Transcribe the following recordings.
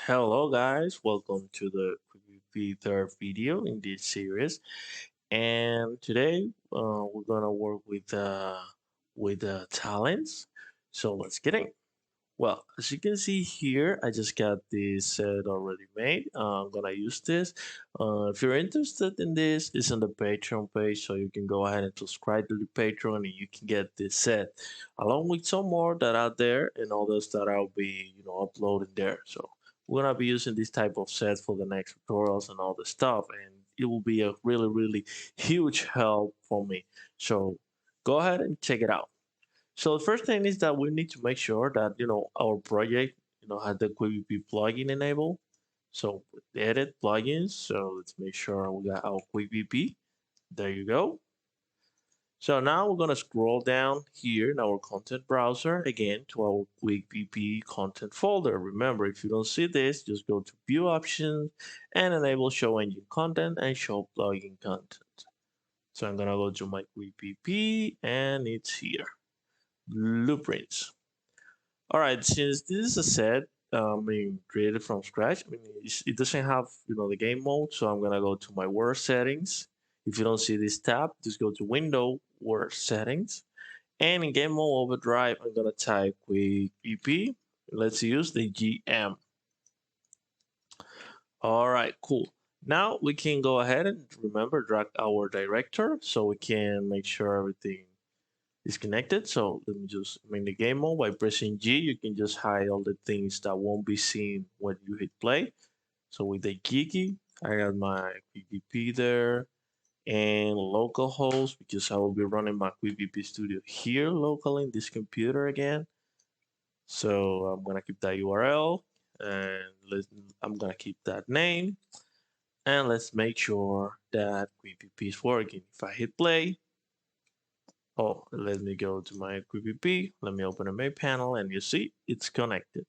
Hello guys, welcome to the Quickvp third video in this series. And today we're gonna work with talents. So let's get in. Well, as you can see here, I just got this set already made. I'm gonna use this. If you're interested in this, it's on the Patreon page, so you can go ahead and subscribe to the Patreon, and you can get this set along with some more that are there and others that I'll be, uploading there. So we're gonna be using this type of set for the next tutorials and all the stuff, and it will be a really, really huge help for me. So go ahead and check it out. So the first thing is that we need to make sure that our project has the Quickvp plugin enabled. So edit plugins. So let's make sure we got our Quickvp. There you go. So now we're gonna scroll down here in our content browser again to our Quickvp content folder. Remember, if you don't see this, just go to View Options and enable Show Engine Content and Show Plugin Content. So I'm gonna go to my Quickvp and it's here. Blueprints. All right, since this is a set created from scratch, it doesn't have the game mode, so I'm gonna go to my word settings. If you don't see this tab, just go to Window Word Settings, and in Game Mode Overdrive, I'm gonna type Quick EP. Let's use the GM. All right, cool. Now we can go ahead and remember drag our director so we can make sure everything is connected. So let me just make the game mode by pressing G. You can just hide all the things that won't be seen when you hit play. So with the Kiki, I got my QVP there and localhost because I will be running my QVP studio here locally in this computer again. So I'm gonna keep that URL and I'm gonna keep that name and let's make sure that QVP is working. If I hit play, oh, let me go to my QVP. Let me open a main panel and you see it's connected.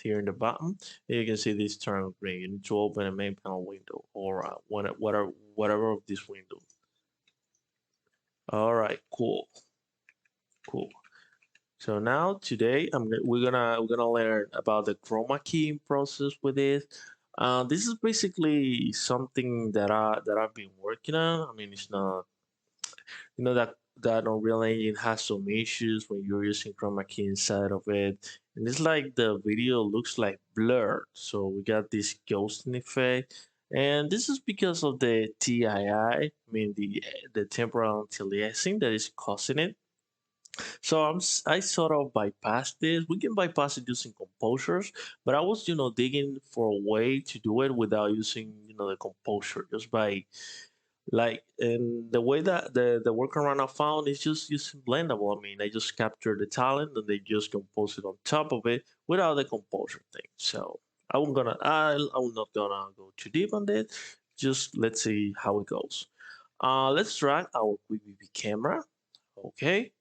Here in the bottom, you can see this turn green. You need to open a main panel window or whatever of this window. All right, cool, cool. So now today we're gonna learn about the chroma keying process with this. This is basically something that I've been working on. I mean, it's not that Unreal Engine has some issues when you're using chroma key inside of it, and it's like the video looks like blurred. So we got this ghosting effect, and this is because of the TII. I mean the temporal anti-aliasing that is causing it. So I sort of bypassed this. We can bypass it using composures, but I was digging for a way to do it without using the composure, just by and the way that the workaround I found is just using blendable. I mean, I just capture the talent and they just compose it on top of it without the composure thing. So I'm not gonna go too deep on it. Just let's see how it goes. Let's drag our QVP camera. Okay,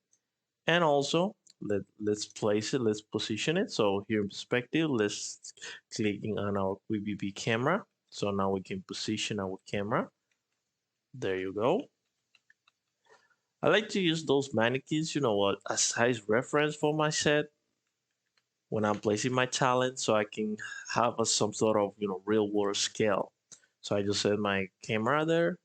and also let's place it. Let's position it. So here in perspective, let's clicking on our QVP camera. So now we can position our camera. There you go. I like to use those mannequins, as size reference for my set when I'm placing my talent so I can have some sort of, real world scale. So I just set my camera there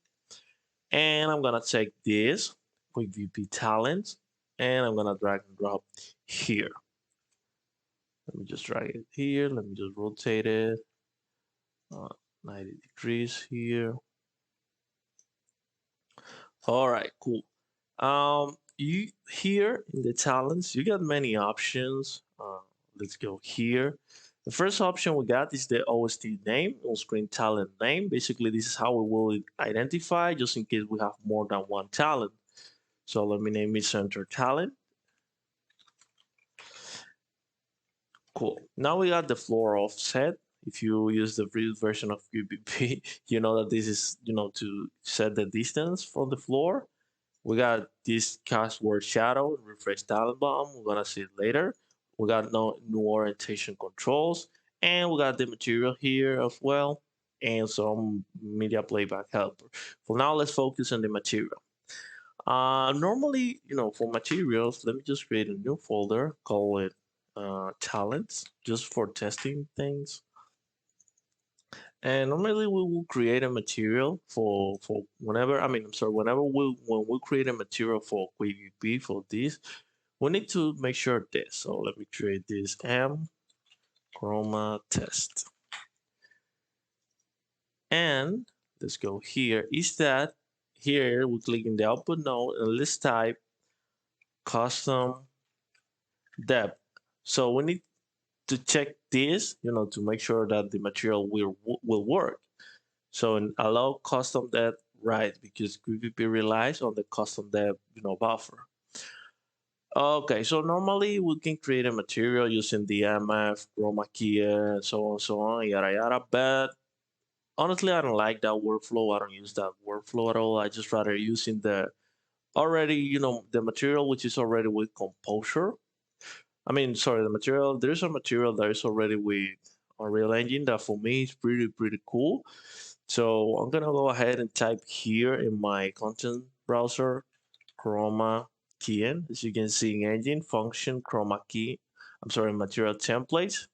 and I'm gonna take this Quickvp talent and I'm gonna drag and drop here. Let me just drag it here. Let me just rotate it 90 degrees here. All right, cool. You here in the talents, you got many options. Let's go here. The first option we got is the OST name, on-screen talent name. Basically, this is how we will identify just in case we have more than one talent. So let me name it center talent. Cool. Now we got the floor offset. If you use the previous version of QBP, you know that this is, to set the distance from the floor. We got this cast word shadow, refresh talent bottom. We're gonna see it later. We got no new orientation controls, and we got the material here as well, and some media playback helper. For now, let's focus on the material. Normally, for materials, let me just create a new folder, call it talents, just for testing things. And normally we will create a material for whenever I mean I'm sorry whenever we create a material for Quickvp for this, we need to make sure this. So let me create this Chroma test, and let's go here. Is that here we click in the output node and let's type custom depth. So we need to check this, to make sure that the material will work. So allow custom depth right because Quickvp relies on the custom depth buffer. Okay, so normally we can create a material using the MF, Chroma key, and so on, yada yada. But honestly, I don't like that workflow. I don't use that workflow at all. I just rather using the already, the material which is already with composure. I mean, sorry, the material. There's a material that is already with Unreal Engine that for me is pretty cool. So I'm gonna go ahead and type here in my content browser, Chroma key. As you can see in engine function, Chroma key. I'm sorry, material templates.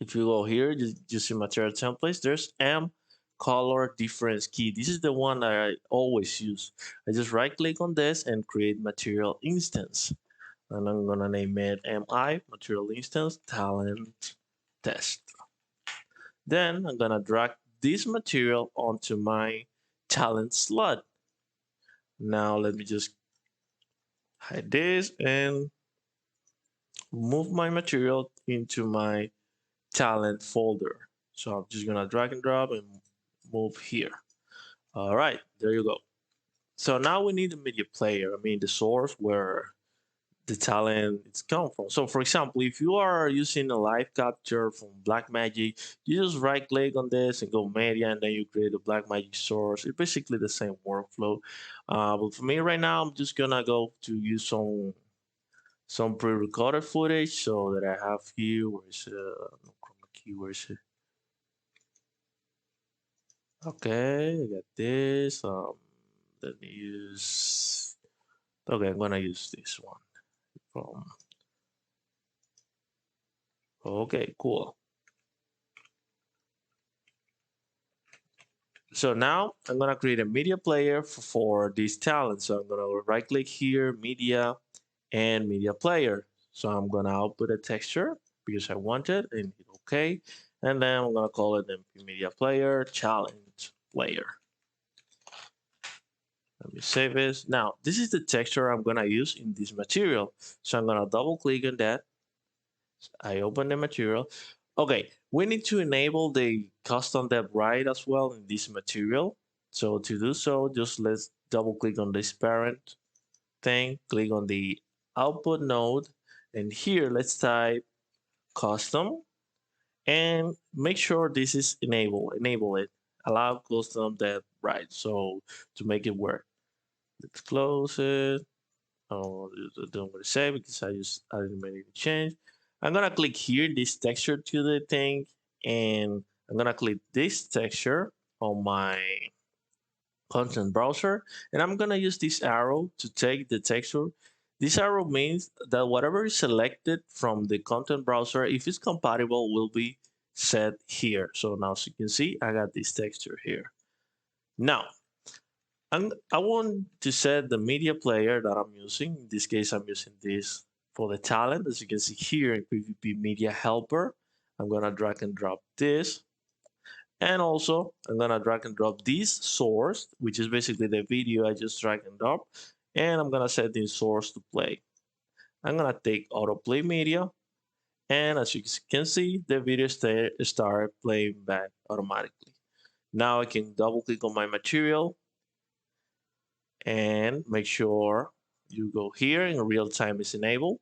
If you go here, just in material templates, there's M color difference key. This is the one that I always use. I just right click on this and create material instance. And I'm gonna name it MI material instance talent test. Then I'm gonna drag this material onto my talent slot. Now let me just hide this and move my material into my talent folder. So I'm just gonna drag and drop and move here. All right, there you go. So now we need a media player. I mean the source where the talent it's come from. So for example, if you are using a live capture from Blackmagic, you just right click on this and go media and then you create a Blackmagic source. It's basically the same workflow. But for me right now, I'm just gonna go to use some pre-recorded footage so that I have here. Where is no chroma key? Where is it? Okay, I got this. Let me use. Okay, I'm gonna use this one from. Okay, cool. So now I'm gonna create a media player for this talent. So I'm gonna right click here, media and media player. So I'm gonna output a texture because I want it and hit OK. And then I'm gonna call it MP media player challenge player. Let me save this. Now, this is the texture I'm gonna use in this material. So I'm gonna double click on that. I open the material. Okay, we need to enable the custom depth right as well in this material. So to do so, just let's double click on this parent thing, click on the output node, and here let's type custom and make sure this is enable it, allow custom depth right. So to make it work, let's close it. Oh, don't want to save because I didn't make any change. I'm gonna click here this texture to the thing, and I'm gonna click this texture on my content browser, and I'm gonna use this arrow to take the texture. This arrow means that whatever is selected from the content browser, if it's compatible, will be set here. So now, as you can see, I got this texture here. Now, I want to set the media player that I'm using. In this case, I'm using this for the talent. As you can see here in PvP Media Helper, I'm gonna drag and drop this. And also, I'm gonna drag and drop this source, which is basically the video I just drag and drop. And I'm gonna set this source to play. I'm gonna take autoplay media. And as you can see, the video start playing back automatically. Now I can double click on my material and make sure you go here and real time is enabled.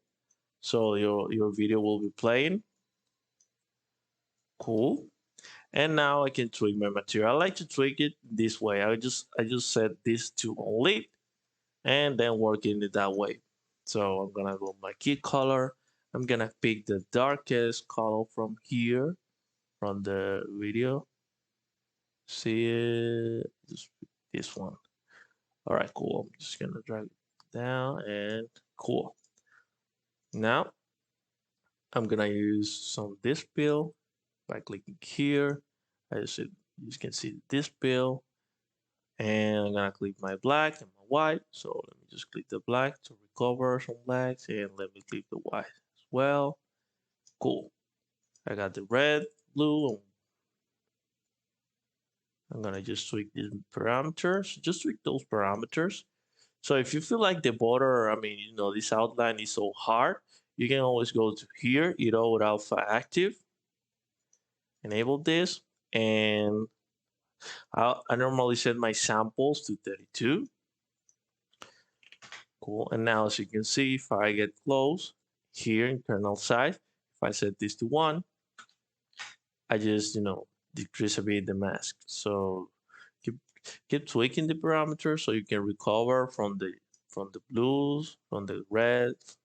So your video will be playing. Cool. And now I can tweak my material. I like to tweak it this way. I just set this to on lit and then working it that way. So I'm gonna go my key color. I'm gonna pick the darkest color from here from the video. See it? Just pick this one. All right, cool. I'm just gonna drag it down and cool. Now I'm gonna use some this pill by clicking here. You can see this bill, and I'm gonna click my black and my white. So let me just click the black to recover some blacks, and let me click the white as well. Cool. I got the red, blue, and I'm gonna just tweak these parameters. Just tweak those parameters. So if you feel like the border, I mean, this outline is so hard, you can always go to here, with alpha active, enable this, and I normally set my samples to 32. Cool. And now, as you can see, if I get close here in kernel size, if I set this to 1, I just, decrease a bit the mask. So keep keep tweaking the parameters so you can recover from the blues, from the reds.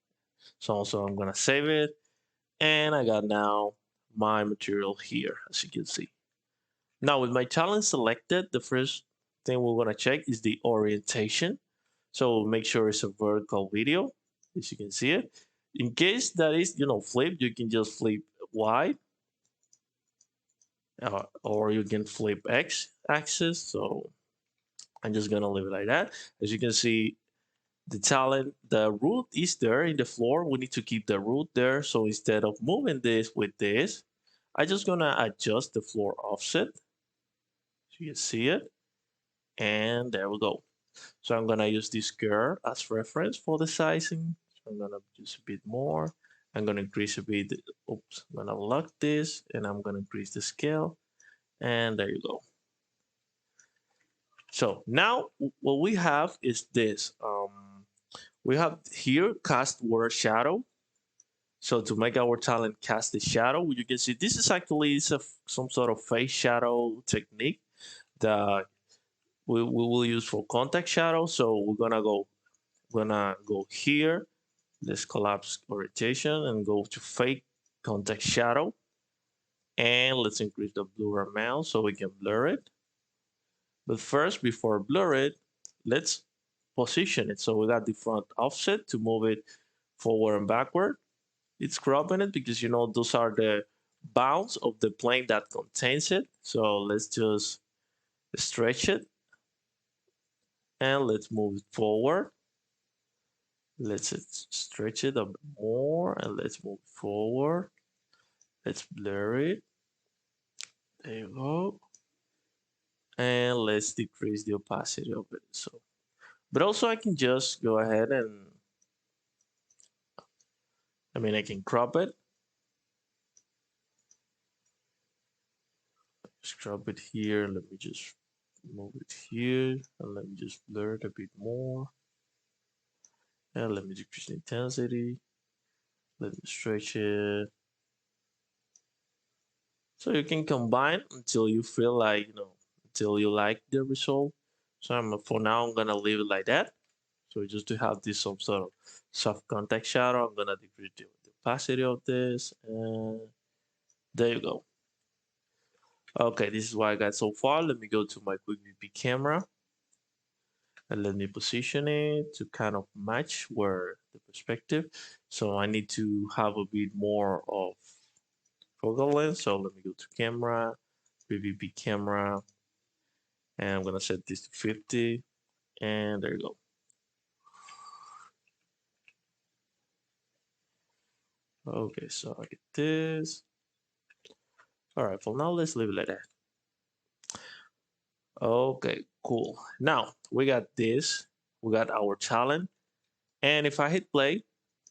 So I'm gonna save it, and I got now my material here, as you can see. Now with my talent selected, the first thing we're gonna check is the orientation. So make sure it's a vertical video, as you can see it. In case that is, flipped, you can just flip Y, or you can flip X axis. So I'm just gonna leave it like that. As you can see, the root is there in the floor. We need to keep the root there. So instead of moving this with this, I'm just gonna adjust the floor offset so you can see it. And there we go. So I'm gonna use this curve as reference for the sizing. So I'm gonna use a bit more. I'm gonna increase a bit. Oops, I'm gonna lock this and I'm gonna increase the scale. And there you go. So now what we have is this. We have here cast word shadow. So to make our talent cast the shadow, you can see this is actually some sort of face shadow technique that we will use for contact shadow. So we're gonna go here. Let's collapse orientation and go to fake contact shadow. And let's increase the blur amount so we can blur it. But first, before blur it, let's position it. So we got the front offset to move it forward and backward. It's cropping it because those are the bounds of the plane that contains it. So let's just stretch it and let's move it forward. Let's stretch it a bit more and let's move forward. Let's blur it. There you go. And let's decrease the opacity of it. But also I can just go ahead and, I can crop it. Just crop it here. Let me just move it here and let me just blur it a bit more. And let me decrease the intensity. Let me stretch it. So you can combine until you feel like, until you like the result. So for now, I'm gonna leave it like that. So just to have this some sort of soft contact shadow, I'm gonna decrease the opacity of this, and there you go. Okay, this is what I got so far. Let me go to my Quickvp camera and let me position it to kind of match where the perspective. So I need to have a bit more of focal length. So let me go to camera, Quickvp camera, and I'm gonna set this to 50, and there you go. Okay, so I get this. All right, for now, let's leave it like that. Okay, cool. Now we got this. We got our talent. And if I hit play,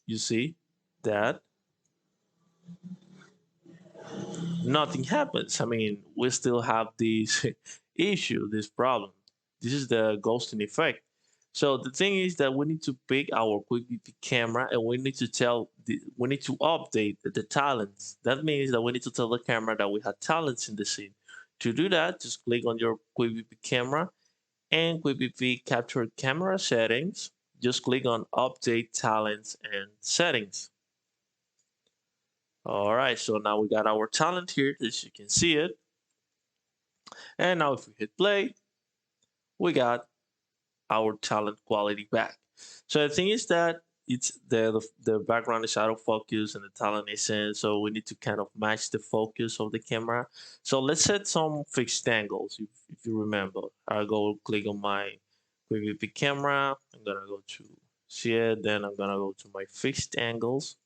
you see that nothing happens. We still have this issue, this problem. This is the ghosting effect. So the thing is that we need to pick our Quickvp camera and we need to we need to update the talents. That means that we need to tell the camera that we have talents in the scene. To do that, just click on your Quickvp camera and Quickvp capture camera settings. Just click on update talents and settings. All right, so now we got our talent here, as you can see it. And now if we hit play, we got our talent quality back. So the thing is that it's the background is out of focus and the talent isn't, so we need to kind of match the focus of the camera. So let's set some fixed angles. If you remember, I'll go click on my Quickvp camera. I'm gonna go to see it, then I'm gonna go to my fixed angles.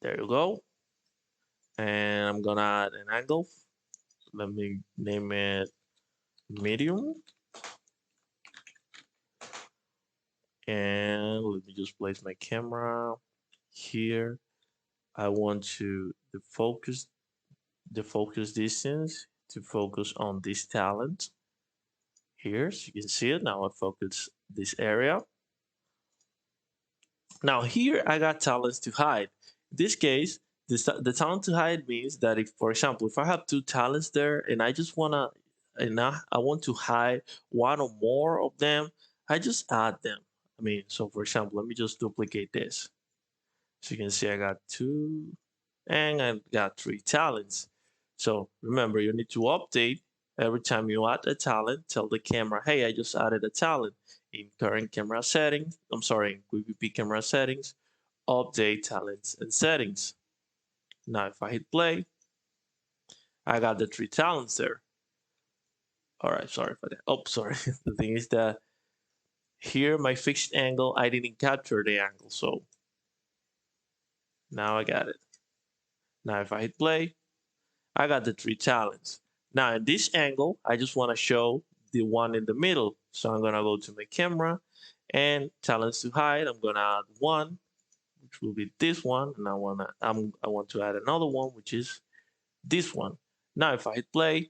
There you go, and I'm gonna add an angle. Let me name it medium, and let me just place my camera here. I want to the focus distance to focus on this talent here. So you can see it now. I focus this area. Now here I got talents to hide. In this case, the talent to hide means that if, for example, if I have two talents there and I just wanna and I want to hide one or more of them, I just add them. I mean, so for example, let me just duplicate this. So you can see I got two and I got three talents. So remember, you need to update every time you add a talent. Tell the camera, hey, I just added a talent in current camera settings. I'm sorry, in Quickvp camera settings. Update talents and settings. Now, if I hit play, I got the three talents there. All right, sorry for that. Oh, sorry. The thing is that here, my fixed angle, I didn't capture the angle. So now I got it. Now, if I hit play, I got the three talents. Now in this angle, I just want to show the one in the middle. So I'm going to go to my camera and talents to hide. I'm going to add one, which will be this one. And I want to add another one, which is this one. Now, if I hit play,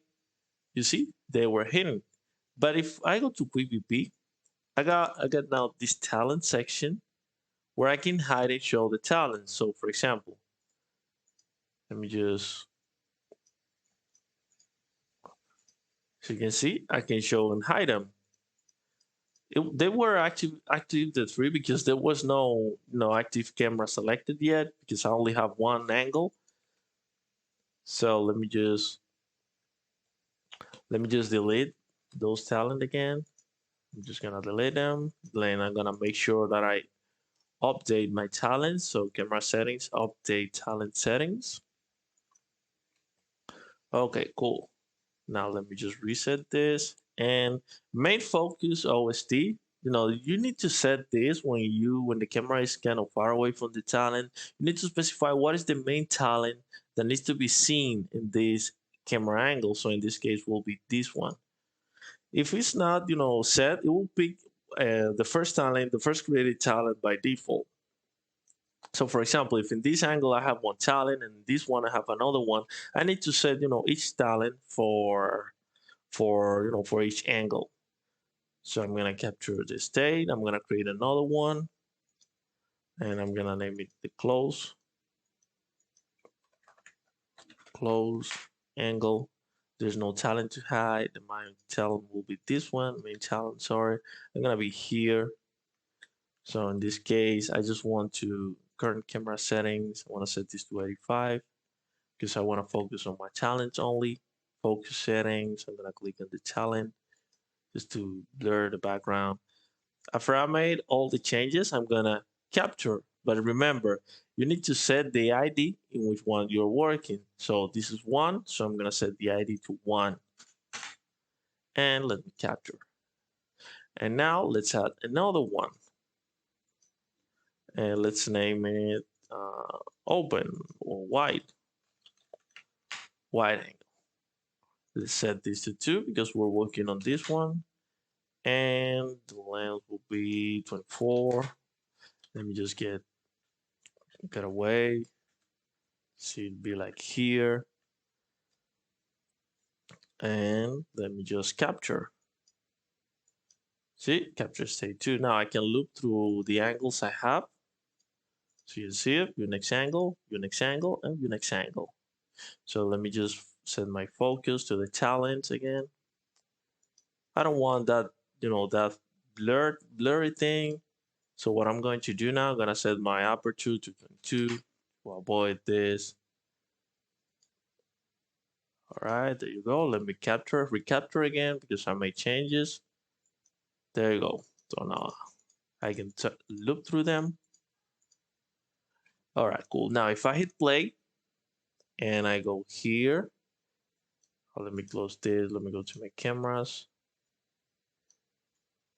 you see they were hidden. But if I go to Quickvp, I got now this talent section where I can hide and show the talents. So for example, let me just, so you can see, I can show and hide them. They were active the three because there was no active camera selected yet because I only have one angle. So let me just delete those talent again. I'm just gonna delete them. Then I'm gonna make sure that I update my talents. So camera settings, update talent settings. Okay, cool. Now let me just reset this and main focus OST. You need to set this when the camera is kind of far away from the talent. You need to specify what is the main talent that needs to be seen in this camera angle. So in this case, will be this one. If it's not, set, it will pick the first talent, the first created talent by default. So for example, if in this angle I have one talent and this one I have another one, I need to set, each talent for each angle. So I'm gonna capture the state. I'm gonna create another one, and I'm gonna name it the close angle. There's no talent to hide. The main talent will be this one. Main talent, sorry. I'm gonna be here. So in this case, I just want to current camera settings. I want to set this to 85 because I want to focus on my talents only. Focus settings. I'm gonna click on the talent just to blur the background. After I made all the changes, I'm gonna capture. But remember, you need to set the ID in which one you're working. So this is 1, so I'm gonna set the ID to 1. And let me capture. And now let's add another one. And let's name it open or wide angle. Let's set this to 2 because we're working on this one. And the length will be 24. Let me just get away. See, it'd be like here. And let me just capture. See, capture state 2. Now I can loop through the angles I have. So you see it, Unix angle, and Unix angle. So let me just set my focus to the talent again. I don't want that, that blurry thing. So what I'm going to do now, I'm gonna set my aperture to 22 to avoid this. All right, there you go. Let me recapture again because I made changes. There you go. So now I can loop through them. All right, cool. Now, if I hit play and I go here, let me close this. Let me go to my cameras.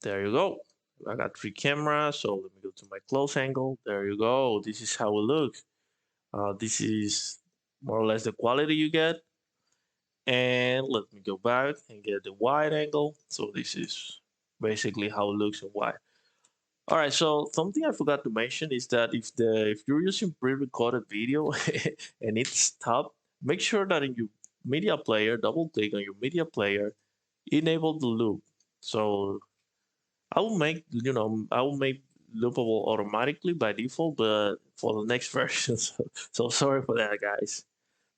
There you go. I got 3 cameras, so let me go to my close angle. There you go. This is how it looks. This is more or less the quality you get. And let me go back and get the wide angle. So this is basically how it looks in wide. All right, so something I forgot to mention is that if you're using pre-recorded video and it's stopped, make sure that in your media player, double click on your media player, enable the loop. So I will make loopable automatically by default, but for the next version. So sorry for that, guys.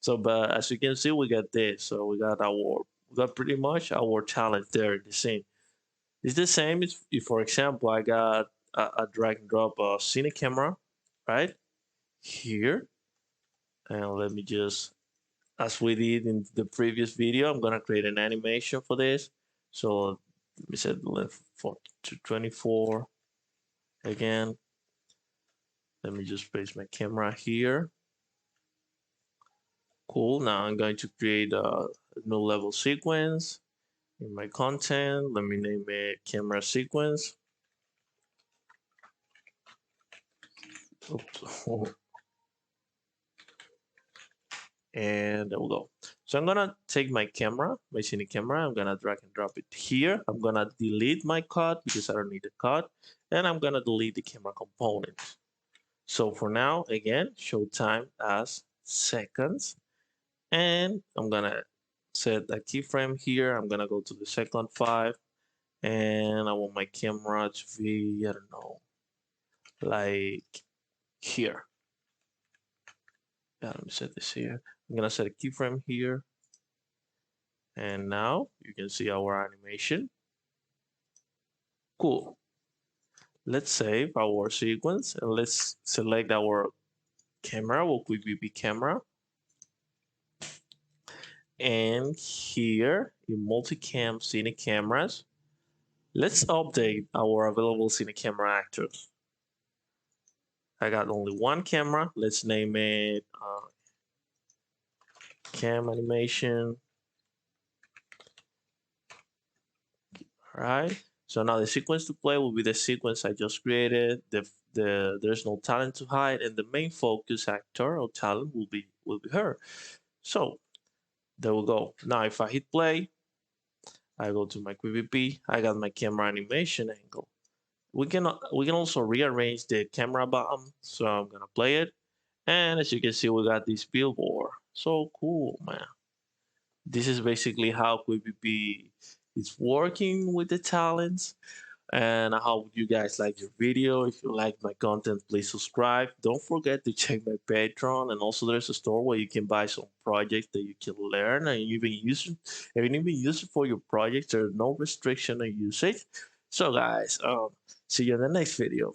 So, but as you can see, we got this. So we got pretty much our talent there in the scene. It's the same if for example, I got a drag and drop cine camera, right here, and let me just, as we did in the previous video, I'm gonna create an animation for this. So let me set the length for to 24 again. Let me just place my camera here. Cool. Now I'm going to create a new level sequence in my content. Let me name it camera sequence. Oops. And there we go. So I'm gonna take my camera, my cine camera, I'm gonna drag and drop it here. I'm gonna delete my cut because I don't need the cut, and I'm gonna delete the camera component. So for now, again, show time as seconds, and I'm gonna set a keyframe here. I'm gonna go to the second 5, and I want my camera to be, I don't know, like here. Yeah, let me set this here. I'm gonna set a keyframe here. And now you can see our animation. Cool. Let's save our sequence and let's select our camera, our Quickvp camera. And here in multicam scene cameras, let's update our available scene camera actors. I got only one camera. Let's name it cam animation. All right. So now the sequence to play will be the sequence I just created. There's no talent to hide, and the main focus actor or talent will be her. So there we go. Now if I hit play, I go to my Quickvp. I got my camera animation angle. We can also rearrange the camera bottom. So I'm gonna play it, and as you can see, we got this billboard. So cool, man. This is basically how Quickvp is working with the talents. And I hope you guys like your video. If you like my content, please subscribe. Don't forget to check my Patreon, and also there's a store where you can buy some projects that you can learn and even use it. And even use it for your projects. There's no restriction on usage. So guys, see you in the next video.